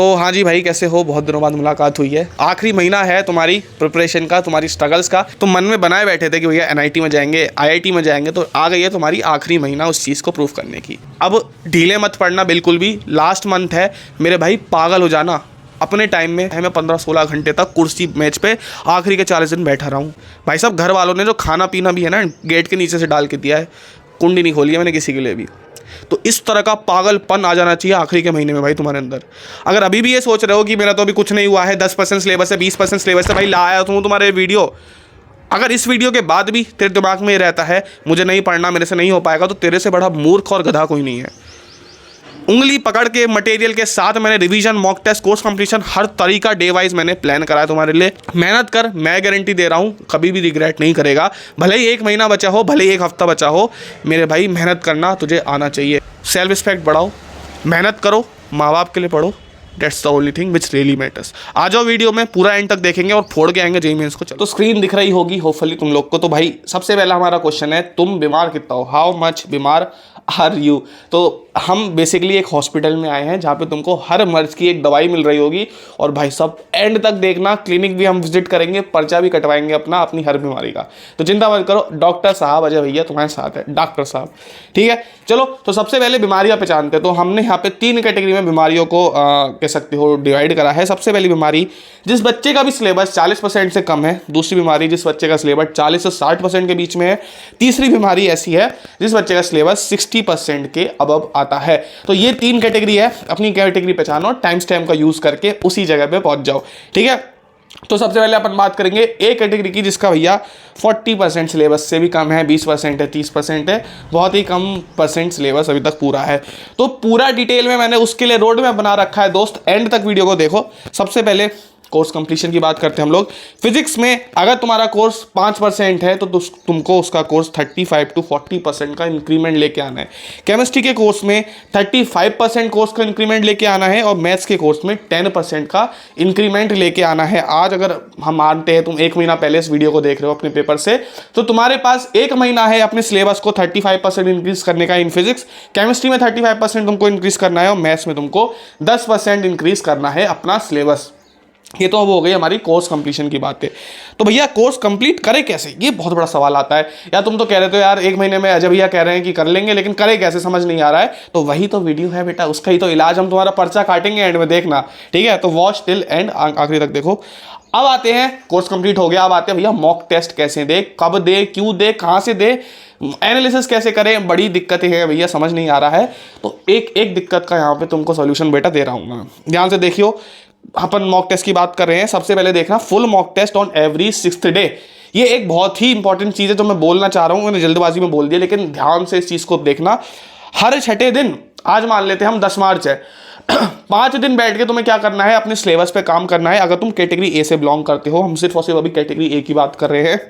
तो हाँ जी भाई, कैसे हो? बहुत दिनों बाद मुलाकात हुई है। आखिरी महीना है तुम्हारी प्रिपरेशन का, तुम्हारी स्ट्रगल्स का। तुम मन में बनाए बैठे थे कि भैया एनआईटी में जाएंगे, आईआईटी में जाएंगे, तो आ गई है तुम्हारी आखिरी महीना उस चीज़ को प्रूव करने की। अब ढीले मत पड़ना बिल्कुल भी। लास्ट मंथ है मेरे भाई, पागल हो जाना। अपने टाइम में मैं 15-16 घंटे तक कुर्सी मेज पे आखिरी के 40 दिन बैठा रहा हूँ भाई साहब। घर वालों ने जो खाना पीना भी है ना, गेट के नीचे से डाल के दिया है, कुंडी नहीं खोली है मैंने किसी के लिए भी। तो इस तरह का पागलपन आ जाना चाहिए आखिरी के महीने में भाई तुम्हारे अंदर। अगर अभी भी ये सोच रहे हो कि मेरा तो अभी कुछ नहीं हुआ है, 10% सिलेबस है, 20% सिलेबस है, भाई लाया तो हूँ तुम्हारे वीडियो। अगर इस वीडियो के बाद भी तेरे दिमाग में ये रहता है मुझे नहीं पढ़ना, मेरे से नहीं हो पाएगा, तो तेरे से बड़ा मूर्ख और गधा कोई नहीं है। उंगली पकड़ के मटेरियल के साथ मैंने revision, mock test, course completion, हर तरीका डे वाइज मैंने प्लान करा है तुम्हारे लिए। मेहनत कर, मैं गारंटी दे रहा हूँ कभी भी रिग्रेट नहीं करेगा। भले ही 1 महीना बचा हो, भले ही 1 हफ्ता बचा हो, मेरे भाई मेहनत करना तुझे आना चाहिए। सेल्फ रिस्पेक्ट बढ़ाओ, मेहनत करो, माँ बाप के लिए पढ़ो। That's the only thing which really matters। आ जाओ वीडियो में, पूरा एंड तक देखेंगे और फोड़ के आएंगे जेईई मेंस को। चलो, तो स्क्रीन दिख रही होगी होपफुली तुम लोग को। तो भाई सबसे पहला हमारा क्वेश्चन है, तुम बीमार कितना हो? हाउ मच बीमार आर यू? तो हम बेसिकली एक हॉस्पिटल में आए हैं जहाँ पे तुमको हर मर्ज की एक दवाई मिल रही होगी। और भाई साहब एंड तक देखना, क्लिनिक भी हम विजिट करेंगे, पर्चा भी कटवाएंगे अपना, अपनी हर बीमारी का। तो चिंता मत करो, डॉक्टर साहब अजय भैया तुम्हारे साथ है, डॉक्टर साहब। ठीक है, चलो तो सबसे पहले बीमारियां पहचानते हैं। तो हमने यहाँ पे 3 कैटेगरी में बीमारियों को कह सकते हो डिवाइड करा है। सबसे पहली बीमारी, जिस बच्चे का भी सिलेबस 40% से कम है। दूसरी बीमारी, जिस बच्चे का सिलेबस 40 से 60% के बीच में है। तीसरी बीमारी ऐसी है जिस बच्चे का सिलेबस 60% के अबव आता है। तो ये 3 कैटेगरी है। अपनी कैटेगरी पहचानो, टाइम स्टैम्प का यूज करके उसी जगह पे पहुंच जाओ। ठीक है, तो सबसे पहले अपन बात करेंगे ए कैटेगरी की, जिसका भैया 40% सिलेबस से भी कम है, 20% है, 30% है, बहुत ही कम परसेंट सिलेबस अभी तक पूरा है। तो पूरा डिटेल में मैंने उसके लिए रोड मैप बना रखा है दोस्त, एंड तक वीडियो को देखो। सबसे पहले कोर्स कंप्लीशन की बात करते हैं हम लोग। फिजिक्स में अगर तुम्हारा कोर्स 5% है तो तुमको उसका कोर्स 35 to 40% का इंक्रीमेंट लेके आना है। केमिस्ट्री के कोर्स में 35% कोर्स का इंक्रीमेंट लेके आना है, और मैथ्स के कोर्स में 10% का इंक्रीमेंट लेके आना है। आज अगर हम मानते हैं तुम 1 महीना पहले इस वीडियो को देख रहे हो अपने पेपर से, तो तुम्हारे पास 1 महीना है अपने सिलेबस को 35% इंक्रीज करने का। इन फिजिक्स, केमिस्ट्री में 35% तुमको इंक्रीज करना है, और मैथ्स में तुमको 10% इंक्रीज करना है अपना सिलेबस। ये तो अब हो गई हमारी कोर्स कंप्लीशन की बातें। तो भैया कोर्स कंप्लीट करे कैसे, ये बहुत बड़ा सवाल आता है। या तुम तो कह रहे हो यार 1 महीने में अजय भैया कह रहे हैं कि कर लेंगे, लेकिन करे कैसे समझ नहीं आ रहा है। तो वही तो वीडियो है बेटा, उसका ही तो इलाज। हम तुम्हारा पर्चा काटेंगे एंड में, देखना। ठीक है, तो वॉच टिल एंड, आखिरी तक देखो। अब आते हैं, कोर्स कंप्लीट हो गया, अब आते हैं भैया मॉक टेस्ट कैसे दे, कब दे, क्यों दे, कहाँ से दे, एनालिसिस कैसे करें। बड़ी दिक्कतें हैं भैया, समझ नहीं आ रहा है। तो एक एक दिक्कत का यहाँ पे तुमको सोल्यूशन बेटा दे रहा हूँ मैं, ध्यान से देखियो। अपन मॉक टेस्ट की बात कर रहे हैं। सबसे पहले देखना, full mock test on every 6th day. ये एक बहुत ही इंपॉर्टेंट चीज है जो मैं बोलना चाह रहा हूं, मैंने जल्दबाजी में बोल दिया, लेकिन ध्यान से इस चीज को देखना। हर 6ठे दिन, आज मान लेते हैं हम 10 मार्च है, 5 दिन बैठ के तुम्हें क्या करना है, अपने सिलेबस पे काम करना है। अगर तुम कैटेगरी ए से बिलोंग करते हो, हम सिर्फ और सिर्फ अभी कैटेगरी ए की बात कर रहे हैं,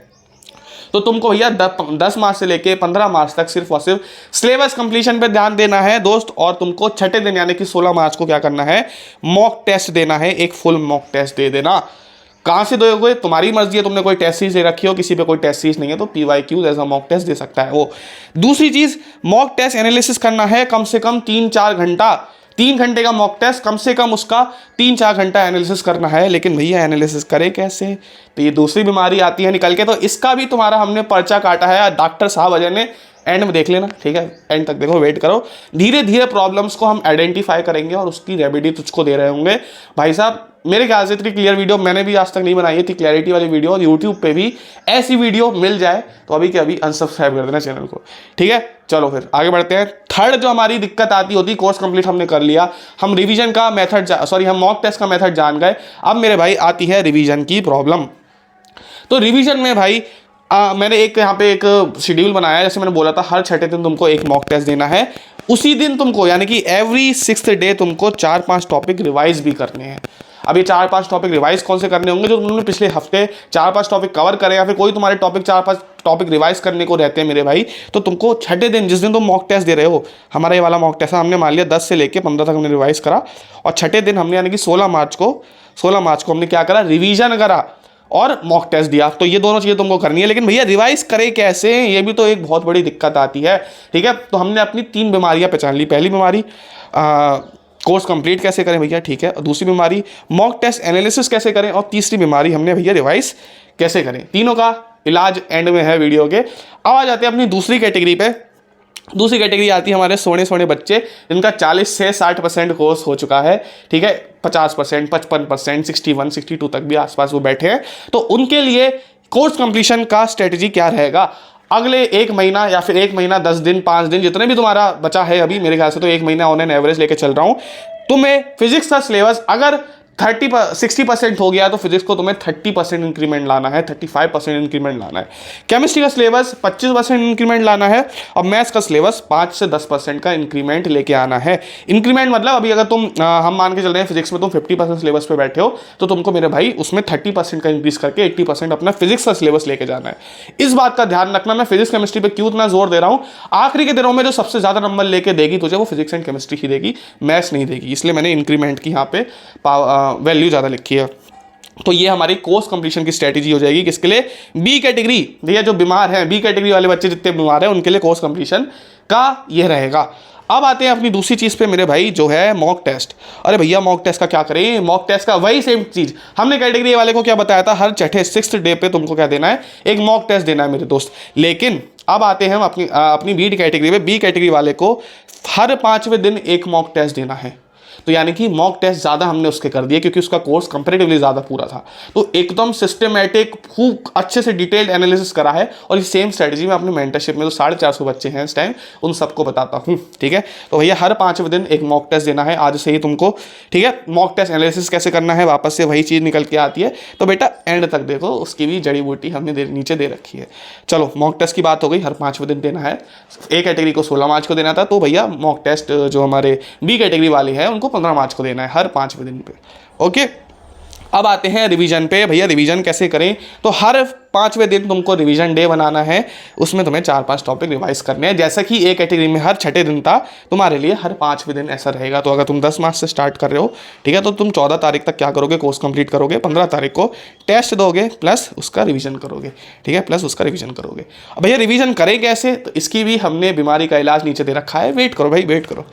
तो तुमको भैया 10 मार्च से लेके 15 मार्च तक सिर्फ और सिर्फ सिलेबस कंप्लीशन पे ध्यान देना है दोस्त। और तुमको 6ठे दिन यानी कि 16 मार्च को क्या करना है, मॉक टेस्ट देना है। एक फुल मॉक टेस्ट दे देना। कहाँ से दोगे तुम्हारी मर्जी है, तुमने कोई टेस्ट सीरीज दे रखी हो, किसी पे कोई टेस्ट सीरीज नहीं है तो PYQ जैसा मॉक टेस्ट दे सकता है वो। दूसरी चीज, मॉक टेस्ट एनालिसिस करना है कम से कम 3-4 घंटा। 3 घंटे का मॉक टेस्ट, कम से कम उसका 3-4 घंटा एनालिसिस करना है। लेकिन भैया एनालिसिस करे कैसे, तो ये दूसरी बीमारी आती है निकल के। तो इसका भी तुम्हारा हमने पर्चा काटा है, डॉक्टर साहब अजय ने, एंड में देख लेना। ठीक है, एंड तक देखो, वेट करो। धीरे धीरे प्रॉब्लम्स को हम आइडेंटिफाई करेंगे और उसकी रेमेडी तुझको दे रहे होंगे भाई साहब। मेरे ख्याल से इतनी क्लियर वीडियो मैंने भी आज तक नहीं बनाई थी, क्लैरिटी वाली वीडियो। और यूट्यूब पे भी ऐसी वीडियो मिल जाए तो अभी के अभी अनसब्सक्राइब कर देना चैनल को। ठीक है, चलो फिर आगे बढ़ते हैं। थर्ड जो हमारी दिक्कत आती होती, कोर्स कंप्लीट हमने कर लिया, हम रिवीजन का मेथड, हम मॉक टेस्ट का मेथड जान गए। अब मेरे भाई आती है रिवीजन की प्रॉब्लम। तो रिवीजन में भाई मैंने एक यहाँ पे एक शेड्यूल बनाया है। जैसे मैंने बोला था, हर 6ठे दिन तुमको एक मॉक टेस्ट देना है। उसी दिन तुमको यानी कि एवरी 6th डे तुमको 4-5 टॉपिक रिवाइज भी करने हैं। अब ये 4-5 टॉपिक रिवाइज कौन से करने होंगे, जो तुमने पिछले हफ्ते 4-5 टॉपिक कवर करे, या फिर कोई तुम्हारे टॉपिक 4-5 टॉपिक रिवाइज करने को रहते हैं मेरे भाई। तो तुमको 6ठे दिन, जिस दिन तुम मॉक टेस्ट दे रहे हो, हमारा ये वाला मॉक टेस्ट हमने मान लिया 10 से लेके 15 तक हमने रिवाइज करा, और 6ठे दिन हमने यानी कि 16 मार्च को हमने क्या करा, रिवीजन करा और मॉक टेस्ट दिया। तो ये दोनों चीज़ें तुमको करनी है। लेकिन भैया रिवाइज करे कैसे, ये भी तो एक बहुत बड़ी दिक्कत आती है। ठीक है, तो हमने अपनी 3 बीमारियां पहचान ली। पहली बीमारी कोर्स कंप्लीट कैसे करें भैया, ठीक है। और दूसरी बीमारी मॉक टेस्ट एनालिसिस कैसे करें, और तीसरी बीमारी हमने भैया रिवाइज कैसे करें। तीनों का इलाज एंड में है वीडियो के। अब आ जाते हैं अपनी दूसरी कैटेगरी पे। दूसरी कैटेगरी आती है हमारे सोने सोने बच्चे जिनका 40 से 60% कोर्स हो चुका है, ठीक है, 50%, 55%, 61, 62 तक भी आसपास वो बैठे हैं। तो उनके लिए कोर्स कंप्लीशन का स्ट्रेटजी क्या रहेगा। अगले 1 महीना या फिर 1 महीना 10 दिन 5 दिन जितने भी तुम्हारा बचा है, अभी मेरे ख्याल से तो 1 महीना ऑन एन एवरेज लेके चल रहा हूँ, तुम्हें फिजिक्स का सिलेबस अगर 60% हो गया तो फिजिक्स को तुम्हें 30% इंक्रीमेंट लाना है, 35% इंक्रीमेंट लाना है। केमिस्ट्री का सिलेबस 25% इंक्रीमेंट लाना है, और मैथ्स का सिलेबस 5 से 10% का इंक्रीमेंट लेके आना है। इंक्रीमेंट मतलब अभी अगर तुम हम मान के चल रहे हैं फिजिक्स में तुम 50% सिलेबस पे बैठे हो, तो तुमको मेरे भाई उसमें 30% का इंक्रीज करके 80% अपना फिजिक्स का सिलेबस लेके जाना है। इस बात का ध्यान रखना, मैं फिजिक्स केमिस्ट्री पर क्यों इतना जोर दे रहा हूँ। आखिरी के दिनों में जो सबसे ज्यादा नंबर लेके देगी तुझे वो फिजिक्स एंड केमिस्ट्री ही देगी, मैथ्स नहीं देगी, इसलिए मैंने इंक्रीमेंट की यहाँ पे वैल्यू ज़्यादा लिखी है। तो ये हमारी कोर्स कंप्लीशन की स्ट्रेटेजी हो जाएगी किसके लिए, बी कैटेगरी। भैया जो बीमार हैं, बी कैटेगरी वाले बच्चे जितने बीमार हैं उनके लिए कोर्स कंप्लीशन का ये रहेगा। अब आते हैं अपनी दूसरी चीज़ पे मेरे भाई, जो है मॉक टेस्ट। अरे भैया मॉक टेस्ट का क्या करें, मॉक टेस्ट का वही सेम चीज़ हमने कैटेगरी वाले को क्या बताया था, हर छठे 6th डे पे तुमको क्या देना है, एक मॉक टेस्ट देना है मेरे दोस्त। लेकिन अब आते हैं हम अपनी बी कैटेगरी पे। बी कैटेगरी वाले को हर 5वें दिन एक मॉक टेस्ट देना है। तो यानी कि मॉक टेस्ट ज़्यादा हमने उसके कर दिए क्योंकि उसका कोर्स कंपैरेटिवली ज़्यादा पूरा था। तो एकदम सिस्टमेटिक खूब अच्छे से डिटेल्ड एनालिसिस करा है, और ये सेम स्ट्रेटजी मैं अपनी मेंटरशिप में जो 450 बच्चे हैं इस टाइम उन सबको बताता हूँ, ठीक है। तो भैया हर 5वें दिन एक मॉक टेस्ट देना है आज से ही तुमको, ठीक है। मॉक टेस्ट एनालिसिस कैसे करना है, वापस से वही चीज़ निकल के आती है, तो बेटा एंड तक देखो, उसकी भी जड़ी बूटी हमने नीचे दे रखी है। चलो मॉक टेस्ट की बात हो गई, हर 5वें दिन देना है। ए कैटेगरी को 16 मार्च को देना था, तो भैया मॉक टेस्ट जो हमारे बी कैटेगरी वाले हैं उनको 15 मार्च को देना है, हर 5वें दिन पे। ओके, अब आते हैं रिवीजन पे। भैया रिवीजन कैसे करें, तो हर 5वें दिन तुमको रिवीजन डे बनाना है, उसमें तुम्हें 4-5 टॉपिक रिवाइज करने हैं। जैसा कि एक कैटेगरी में हर छठे दिन था, तुम्हारे लिए हर 5वें दिन ऐसा रहेगा। तो अगर तुम 10 मार्च से स्टार्ट कर रहे हो, ठीक है, तो तुम 14 तारीख तक क्या करोगे, कोर्स कंप्लीट करोगे, 15 तारीख को टेस्ट दोगे प्लस उसका रिवीजन करोगे, ठीक है, प्लस उसका रिवीजन करोगे। अब भैया रिवीजन करें कैसे, तो इसकी भी हमने बीमारी का इलाज नीचे दे रखा है, वेट करो भाई वेट करो।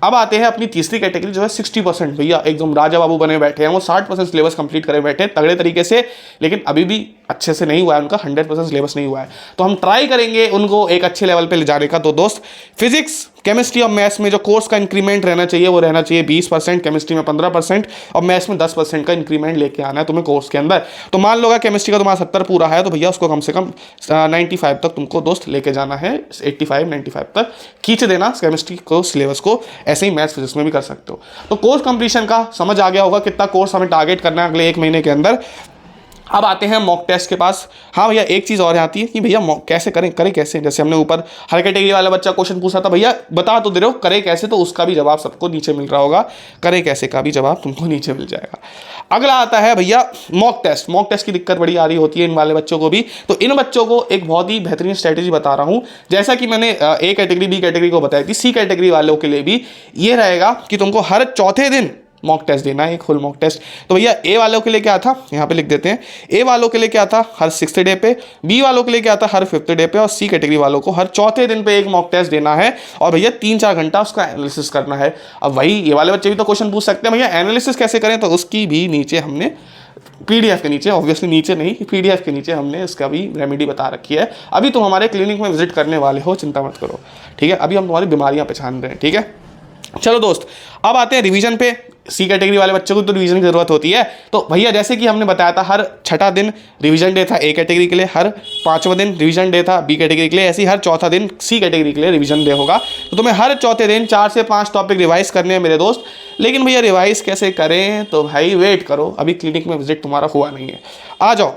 अब आते हैं अपनी तीसरी कैटेगरी जो है 60%। भैया एकदम राजा बाबू बने बैठे हैं, वो 60% सिलेबस कंप्लीट करे बैठे हैं तगड़े तरीके से, लेकिन अभी भी अच्छे से नहीं हुआ है उनका, 100% सिलेबस नहीं हुआ है। तो हम ट्राई करेंगे उनको एक अच्छे लेवल पे ले जाने का। तो दोस्त फिजिक्स केमिस्ट्री और मैथ्स में जो कोर्स का इंक्रीमेंट रहना चाहिए वो रहना चाहिए 20%, केमिस्ट्री में 15% और मैथ्स में 10% का इंक्रीमेंट लेके आना है तुम्हें कोर्स के अंदर। तो मान लो केमिस्ट्री का तुम्हारा 70 पूरा है, तो भैया उसको कम से कम 95 तक तुमको दोस्त लेके जाना है, 85-95 तक खींच देना केमिस्ट्री को सिलेबस को। ऐसे ही मैथ्स फिजिक्स में भी कर सकते हो। तो कोर्स कंप्लीशन का समझ आ गया होगा कितना कोर्स हमें टारगेट करना है अगले 1 महीने के अंदर। अब आते हैं मॉक टेस्ट के पास। हाँ भैया एक चीज़ और आती है कि भैया मॉक कैसे करें कैसे, जैसे हमने ऊपर हर कैटेगरी वाला बच्चा क्वेश्चन पूछा था, भैया बता तो दे रहे हो करे कैसे, तो उसका भी जवाब सबको नीचे मिल रहा होगा, करे कैसे का भी जवाब तुमको नीचे मिल जाएगा। अगला आता है भैया मॉक टेस्ट। मॉक टेस्ट की दिक्कत बड़ी आ रही होती है इन वाले बच्चों को भी, तो इन बच्चों को एक बहुत ही बेहतरीन स्ट्रेटेजी बता रहा हूँ। जैसा कि मैंने ए कैटेगरी बी कैटेगरी को बताई थी, सी कैटेगरी वालों के लिए भी ये रहेगा कि तुमको हर चौथे दिन मॉक टेस्ट देना है, एक फुल मॉक टेस्ट। तो भैया ए वालों के लिए क्या था, यहाँ पे लिख देते हैं। ए वालों के लिए क्या था, हर 6th डे पे, बी वालों के लिए क्या था, हर 5th डे पे, और सी कैटेगरी वालों को हर चौथे दिन पे एक मॉक टेस्ट देना है, और भैया 3-4 घंटा उसका एनालिसिस करना है। अब वही ये वाले बच्चे भी तो क्वेश्चन पूछ सकते हैं, भैया एनालिसिस कैसे करें, तो उसकी भी नीचे हमने PDF के नीचे, ऑब्वियसली नीचे नहीं, PDF के नीचे हमने इसका भी रेमेडी बता रखी है। अभी तुम हमारे क्लिनिक में विजिट करने वाले हो, चिंता मत करो, ठीक है। अभी हम तुम्हारी बीमारियां पहचान रहे हैं, ठीक है। चलो दोस्त अब आते हैं रिवीजन पे। सी कैटेगरी वाले बच्चों को तो रिवीजन की जरूरत होती है। तो भैया जैसे कि हमने बताया था हर छठा दिन रिवीजन डे था ए कैटेगरी के लिए, हर 5वां दिन रिवीजन डे था बी कैटेगरी के लिए, ऐसे ही हर चौथा दिन सी कैटेगरी के लिए रिवीजन डे होगा। तो तुम्हें हर चौथे दिन 4 से 5 टॉपिक रिवाइज करने हैं मेरे दोस्त। लेकिन भैया रिवाइज कैसे करें, तो भाई वेट करो, अभी क्लिनिक में विजिट तुम्हारा हुआ नहीं है। आ जाओ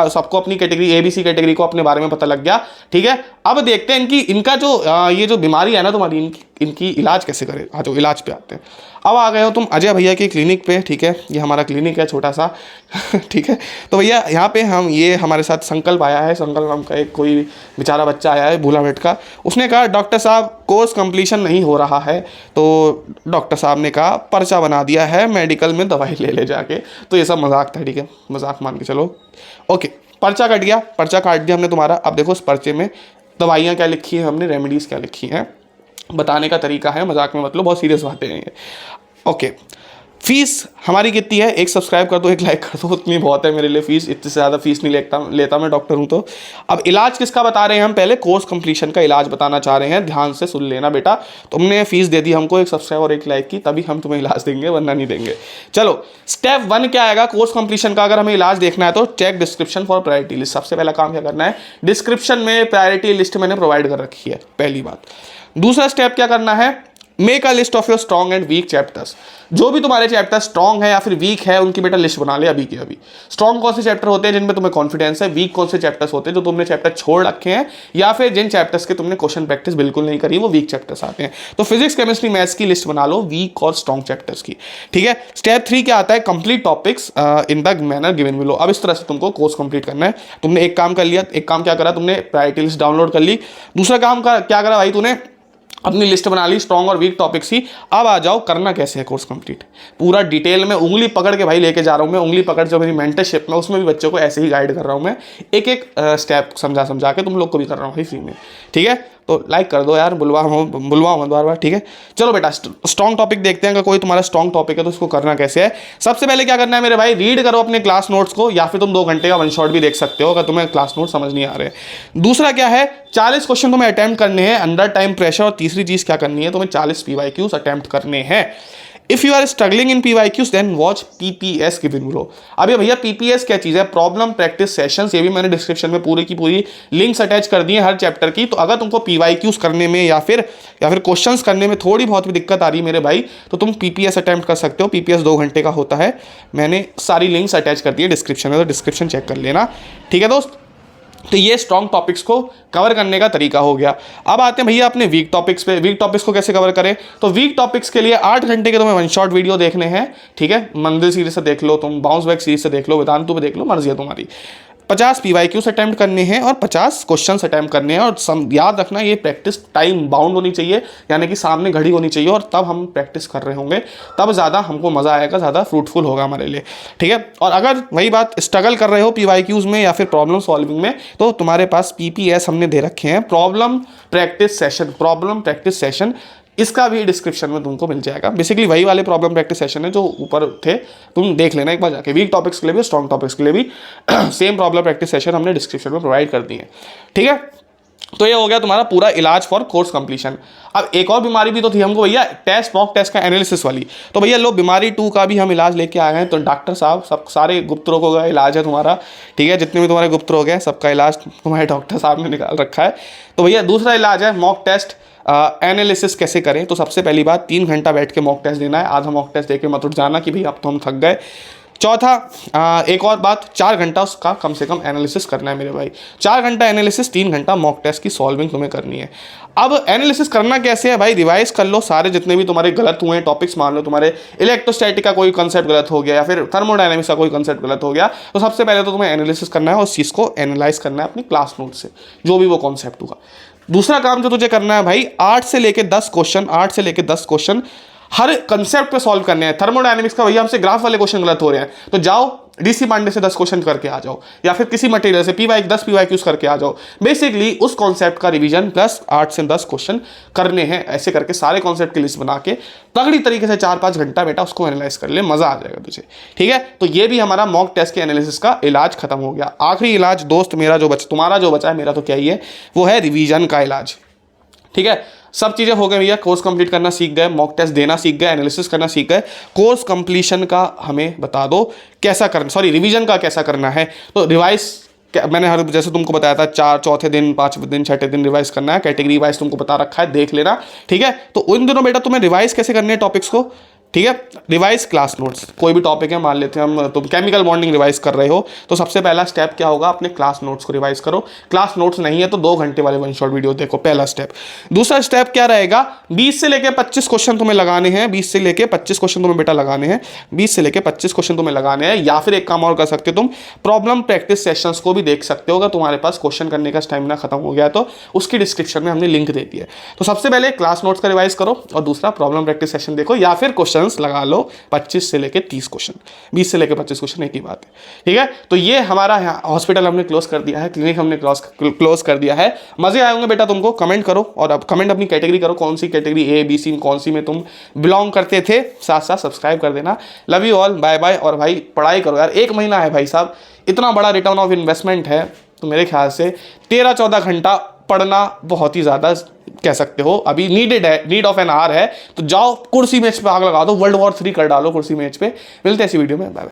सबको अपनी कैटेगरी ABC कैटेगरी को अपने बारे में पता लग गया, ठीक है। अब देखते हैं इनका जो ये जो बीमारी है ना तुम्हारी, इनकी इलाज कैसे करें। आ जाओ इलाज पे आते हैं। अब आ गए हो तुम अजय भैया की क्लिनिक पे, ठीक है। ये हमारा क्लिनिक है छोटा सा ठीक है। तो भैया यहाँ पे ये हमारे साथ संकल्प आया है, संकल्प नाम का एक कोई बेचारा बच्चा आया है भूला भेट का। उसने कहा डॉक्टर साहब कोर्स कंप्लीशन नहीं हो रहा है, तो डॉक्टर साहब ने कहा पर्चा बना दिया है मेडिकल में, दवाई ले जाके। तो ये सब मजाक था, ठीक है, मजाक मान के चलो। ओके पर्चा काट दिया हमने तुम्हारा। अब देखो उस पर्चे में दवाइयाँ क्या लिखी है हमने, रेमेडीज़ क्या लिखी हैं। बताने का तरीका है, मजाक में मतलब बहुत सीरियस बातें हैं ये। ओके, फीस हमारी कितनी है? एक सब्सक्राइब कर दो, एक लाइक कर दो, उतनी बहुत है मेरे लिए फीस, इतने से ज़्यादा फीस नहीं लेता मैं, डॉक्टर हूँ तो। अब इलाज किसका बता रहे हैं हम? पहले कोर्स कंप्लीशन का इलाज बताना चाह रहे हैं, ध्यान से सुन लेना बेटा। तुमने फीस दे दी हमको एक सब्सक्राइब और एक लाइक की, तभी हम तुम्हें इलाज देंगे, वरना नहीं देंगे। चलो, स्टेप 1 क्या आएगा कोर्स कंप्लीशन का? अगर हमें इलाज देखना है तो check description for priority list. सबसे पहला काम क्या करना है? डिस्क्रिप्शन में प्रायोरिटी लिस्ट मैंने प्रोवाइड कर रखी है, पहली बात। दूसरा स्टेप क्या करना है? Make a list of your strong and weak chapters. जो भी तुम्हारे चैप्टर स्ट्रॉन्ग है या फिर वीक है, उनकी बेटा लिस्ट बना ले अभी के अभी। स्ट्रॉन्ग कौन से चैप्टर होते हैं जिनमें तुम्हें कॉन्फिडेंस है, वीक कौन से चैप्टर्स होते हैं जो तुमने चैप्टर छोड़ रखे हैं, या फिर जिन चैप्टर्स के तुमने क्वेश्चन प्रैक्टिस बिल्कुल नहीं करी, वो वीक चैप्टर्स आते हैं। तो फिजिक्स, केमिस्ट्री, मैथ्स की लिस्ट बना लो वीक और स्ट्रॉन्ग चैप्टर्स की, ठीक है। स्टेप 3 क्या आता है? Complete topics in the manner given below. अब इस तरह से तुमको कोर्स कंप्लीट करना है। तुमने एक काम कर लिया, एक काम क्या करा तुमने? प्रायोरिटी लिस्ट डाउनलोड कर ली। दूसरा काम क्या करा भाई तूने? अपनी लिस्ट बना ली स्ट्रॉन्ग और वीक टॉपिक्स की। अब आ जाओ, करना कैसे है कोर्स कंप्लीट, पूरा डिटेल में उंगली पकड़ के भाई लेके जा रहा हूं मैं। उंगली पकड़ जो मेरी मेंटरशिप में, उसमें भी बच्चों को ऐसे ही गाइड कर रहा हूं मैं, एक एक स्टेप समझा के तुम लोग को भी कर रहा हूं भाई फ्री में, ठीक है। तो लाइक कर दो यार, बुलवाओ मत बार बार, ठीक है। चलो बेटा, स्ट्रॉन्ग टॉपिक देखते हैं। अगर कोई तुम्हारा स्ट्रॉन्ग टॉपिक है तो उसको करना कैसे है? सबसे पहले क्या करना है मेरे भाई? रीड करो अपने क्लास नोट्स को, या फिर तुम 2 घंटे का वन शॉट भी देख सकते हो अगर तुम्हें क्लास नोट समझ नहीं आ रहे। दूसरा क्या है? 40 क्वेश्चन तुम्हें अटेम्प्ट करने हैं अंडर टाइम प्रेशर। और तीसरी चीज क्या करनी है? तुम्हें 40 PYQs अटेम्प्ट करने हैं। If you are struggling in PYQs then watch PPS given below. अभी भैया PPS क्या चीज है? Problem practice sessions. ये भी मैंने डिस्क्रिप्शन में पूरी की पूरी लिंक्स अटैच कर दी है हर चैप्टर की। तो अगर तुमको PYQs करने में या फिर क्वेश्चंस करने में थोड़ी बहुत भी दिक्कत आ रही है मेरे भाई, तो तुम PPS अटेम्प्ट कर सकते हो। PPS 2 घंटे का होता है। मैंने सारी लिंक्स अटैच कर दी है डिस्क्रिप्शन में, तो डिस्क्रिप्शन चेक कर लेना, ठीक है दोस्त। तो ये स्ट्रॉन्ग टॉपिक्स को कवर करने का तरीका हो गया। अब आते हैं भैया अपने वीक टॉपिक्स पे। वीक टॉपिक्स को कैसे कवर करें? तो वीक टॉपिक्स के लिए 8 घंटे के तुम्हें वन शॉट वीडियो देखने हैं, ठीक है। मंदिर सीरीज से देख लो, तुम बाउंस बैक सीरीज से देख लो, वेदांतु पे देख लो, मर्जी है तुम्हारी। 50 PYQs अटेम्प्ट करने हैं और 50 क्वेश्चंस अटेम्प्ट करने हैं। और याद रखना, ये प्रैक्टिस टाइम बाउंड होनी चाहिए, यानी कि सामने घड़ी होनी चाहिए, और तब हम प्रैक्टिस कर रहे होंगे, तब ज़्यादा हमको मज़ा आएगा, ज़्यादा फ्रूटफुल होगा हमारे लिए, ठीक है। और अगर वही बात स्ट्रगल कर रहे हो PYQs में या फिर प्रॉब्लम सॉल्विंग में, तो तुम्हारे पास PPS हमने दे रखे हैं, प्रॉब्लम प्रैक्टिस सेशन। इसका भी डिस्क्रिप्शन में तुमको मिल जाएगा। बेसिकली वही वाले प्रॉब्लम प्रैक्टिस सेशन है जो ऊपर थे, तुम देख लेना एक बार जाके। वीक टॉपिक्स के लिए भी, स्ट्रॉन्ग टॉपिक्स के लिए भी सेम प्रॉब्लम प्रैक्टिस सेशन हमने डिस्क्रिप्शन में प्रोवाइड कर दी है, ठीक है। तो ये हो गया तुम्हारा पूरा इलाज फॉर कोर्स कंप्लीशन। अब एक और बीमारी भी तो थी हमको भैया, मॉक टेस्ट का एनालिसिस वाली। तो भैया लो, बीमारी 2 का भी हम इलाज लेके आए हैं। तो डॉक्टर साहब, सब सारे गुप्त रोगों का इलाज है तुम्हारा, ठीक है। जितने भी तुम्हारे गुप्त रोग हैं सबका इलाज तुम्हारे डॉक्टर साहब ने निकाल रखा है। तो भैया दूसरा इलाज है मॉक टेस्ट एनालिसिस कैसे करें? तो सबसे पहली बात, 3 घंटा बैठ के मॉक टेस्ट देना है। आधा मॉक टेस्ट देके मत उठ जाना कि भाई अब तो हम थक गए। चौथा, एक और बात, 4 घंटा उसका कम से कम एनालिसिस करना है मेरे भाई। 4 घंटा एनालिसिस, 3 घंटा मॉक टेस्ट की सॉल्विंग तुम्हें करनी है। अब एनालिसिस करना कैसे है भाई? रिवाइज कर लो सारे जितने भी तुम्हारे गलत हुए टॉपिक्स। मान लो तुम्हारे इलेक्ट्रोस्टैटिक का कोई कंसेप्ट गलत हो गया या फिर थर्मोडायनेमिक्स का कोई कंसेप्ट गलत हो गया, तो सबसे पहले तो तुम्हें एनालिसिस करना है और उस चीज़ को एनालाइज करना है अपनी क्लास नोट से, जो भी वो कॉन्सेप्ट होगा। दूसरा काम जो तुझे करना है भाई, 8 से लेके 10 क्वेश्चन हर कंसेप्ट पे सॉल्व करने हैं। थर्मोडायनेमिक्स का भैया हमसे ग्राफ वाले क्वेश्चन गलत हो रहे हैं, तो जाओ डीसी पांडे से 10 क्वेश्चन करके आ जाओ, या फिर किसी मटेरियल से 10 PYQs करके आ जाओ। बेसिकली उस कॉन्सेप्ट का रिवीजन प्लस 8 से 10 क्वेश्चन करने हैं। ऐसे करके सारे कॉन्सेप्ट की लिस्ट बना के तगड़ी तरीके से 4-5 घंटा बेटा उसको एनालाइज कर ले, मजा आ जाएगा तुझे, ठीक है। तो ये भी हमारा मॉक टेस्ट के एनालिसिस का इलाज खत्म हो गया। आखिरी इलाज दोस्त मेरा तुम्हारा जो बचा है, मेरा तो क्या ही है, वो है रिवीजन का इलाज, ठीक है। सब चीज़ें हो गई भैया, कोर्स कंप्लीट करना सीख गए, मॉक टेस्ट देना सीख गए, एनालिसिस करना सीख गए। कोर्स कंप्लीशन का हमें बता दो कैसा करना, रिवीजन का कैसा करना है। तो रिवाइज मैंने जैसे तुमको बताया था, चौथे दिन, 5वें दिन, 6ठे दिन रिवाइज करना है। कैटेगरी वाइज तुमको बता रखा है, देख लेना, ठीक है। तो उन दिनों बेटा तुम्हें रिवाइज कैसे करने हैं टॉपिक्स को, ठीक है। रिवाइज क्लास नोट्स, कोई भी टॉपिक है, मान लेते हैं हम तुम केमिकल बॉन्डिंग रिवाइज कर रहे हो, तो सबसे पहला स्टेप क्या होगा, अपने क्लास नोट्स को रिवाइज करो। क्लास नोट्स नहीं है तो 2 घंटे वाले वन शॉट वीडियो देखो, पहला स्टेप। दूसरा स्टेप क्या रहेगा, 20 से लेकर 25 क्वेश्चन तुम्हें लगाने हैं। 20 से लेकर 25 क्वेश्चन तुम्हें बेटा लगाने हैं। 20 से लेकर 25 क्वेश्चन तुम्हें लगाने हैं। या फिर एक काम और कर सकते हो, तुम प्रॉब्लम प्रैक्टिस सेशंस को भी देख सकते हो। अगर तुम्हारे पास क्वेश्चन करने का स्टैमिना खत्म हो गया तो उसकी डिस्क्रिप्शन में हमने लिंक दे दी है। तो सबसे पहले क्लास नोट्स का रिवाइज करो और दूसरा प्रॉब्लम प्रैक्टिस सेशन देखो, या फिर क्वेश्चन क्वेश्चंस लगा लो, 25 से लेके 30 क्वेश्चन, 20 से लेके 25 क्वेश्चन, एक ही बात है, ठीक है। तो ये हमारा हॉस्पिटल हमने क्लोज कर दिया है, क्लिनिक हमने क्लोज कर दिया है। मजे आए होंगे बेटा तुमको, कमेंट करो और अब कमेंट अपनी कैटेगरी करो, कौन सी कैटेगरी ए बी सी कौन सी में तुम बिलोंग करते थे, साथ साथ सब्सक्राइब कर देना। Love you all, bye bye. और भाई पढ़ाई करो यार, 1 महीना है भाई साहब, इतना बड़ा रिटर्न ऑफ इन्वेस्टमेंट है, तो मेरे ख्याल से 13-14 घंटा पढ़ना बहुत ही ज़्यादा कह सकते हो अभी नीडेड है, नीड ऑफ एन आवर है। तो जाओ कुर्सी मेज पे आग लगा दो, वर्ल्ड वॉर 3 कर डालो कुर्सी मेज पे। मिलते हैं इसी वीडियो में, बाय।